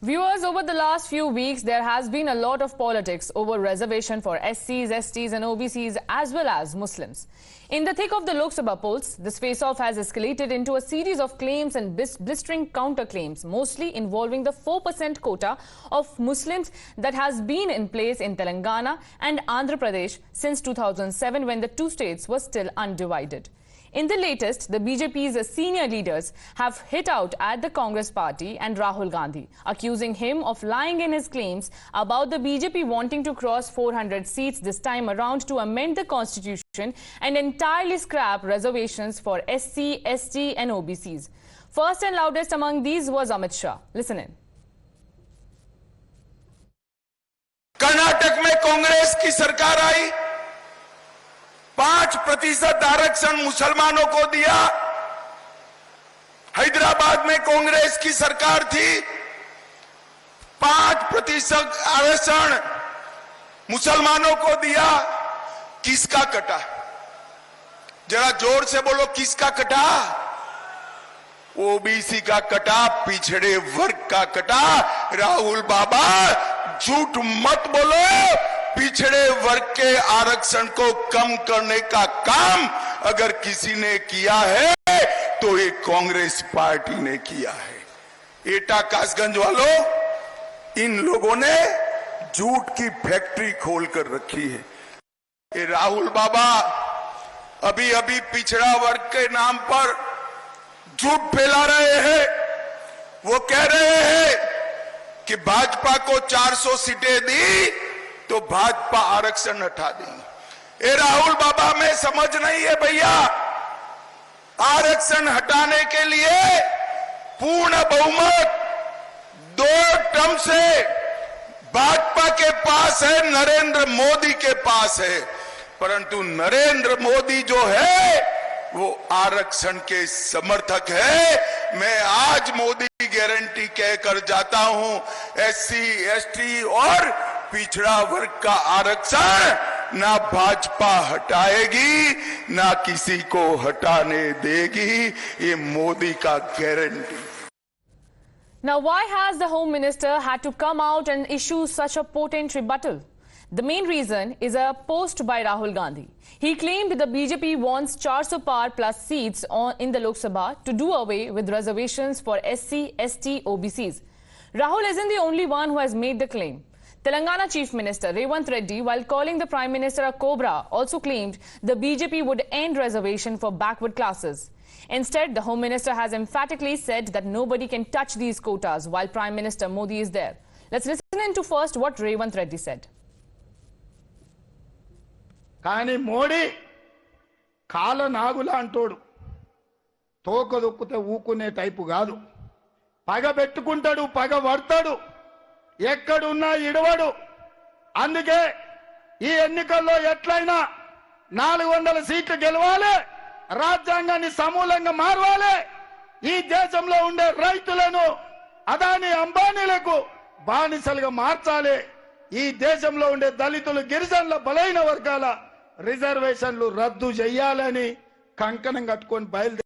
Viewers, over the last few weeks, there has been a lot of politics over reservation for SCs, STs and OBCs as well as Muslims. In the thick of the Lok Sabha polls, this face-off has escalated into a series of claims and blistering counter-claims, mostly involving the 4% quota of Muslims that has been in place in Telangana and Andhra Pradesh since 2007 when the two states were still undivided. In the latest, the BJP's senior leaders have hit out at the Congress party and Rahul Gandhi, accusing him of lying in his claims about the BJP wanting to cross 400 seats this time around to amend the constitution and entirely scrap reservations for SC, ST and OBCs. First and loudest among these was Amit Shah. Listen in. Karnataka में कांग्रेस की सरकार आई, 5% आरक्षण मुसलमानों को दिया। हैदराबाद में कांग्रेस की सरकार थी, 5% आरक्षण मुसलमानों को दिया। किसका कटा? जरा जोर से बोलो, किसका कटा? ओबीसी का कटा, पिछड़े वर्ग का कटा। राहुल बाबा झूठ मत बोलो, पिछड़े वर्ग के आरक्षण को कम करने का काम अगर किसी ने किया है तो ये कांग्रेस पार्टी ने किया है। एटा कासगंज वालों, इन लोगों ने झूठ की फैक्ट्री खोल कर रखी है। ये राहुल बाबा अभी अभी पिछड़ा वर्ग के नाम पर झूठ फैला रहे हैं। वो कह रहे हैं कि भाजपा को 400 सीटें दी तो भाजपा आरक्षण हटा देंगे। ये राहुल बाबा में समझ नहीं है भैया। आरक्षण हटाने के लिए पूर्ण बहुमत 2 टर्म से भाजपा के पास है, नरेंद्र मोदी के पास है। परंतु नरेंद्र मोदी जो है वो आरक्षण के समर्थक है। मैं आज मोदी की गारंटी कहकर जाता हूं, SC, ST और पिछड़ा वर्ग का आरक्षण ना भाजपा हटाएगी, ना किसी को हटाने देगी। ये मोदी का guarantee. Now, why has the Home Minister had to come out and issue such a potent rebuttal? The main reason is a post by Rahul Gandhi. He claimed the BJP wants 400 par plus seats in the Lok Sabha to do away with reservations for SC, ST, OBCs. Rahul isn't the only one who has made the claim. Telangana Chief Minister Revanth Reddy, while calling the Prime Minister a cobra, also claimed the BJP would end reservation for backward classes. Instead, the Home Minister has emphatically said that nobody can touch these quotas while Prime Minister Modi is there. Let's listen into first what Revanth Reddy said. కానీ మోడీ కాల నాగులా అంటోడు, తోక దొక్కితే ఊకునే type కాదు. పగ పెట్టుకుంటాడు, పగ పడతాడు, ఎక్కడున్నా ఇడవడు. అందుకే ఈ ఎన్నికల్లో ఎట్లయినా 400 సీట్లు గెలవాలి, రాజ్యాంగాన్ని సమూలంగా మార్చాలి, ఈ దేశంలో ఉండే రైతులను అదాని అంబానీలకు బానిసలుగా మార్చాలి, ఈ దేశంలో ఉండే దళితులు గిరిజనుల బలైన వర్గాల రిజర్వేషన్లు రద్దు చేయాలని కంకణం కట్టుకొని బయలుదేరి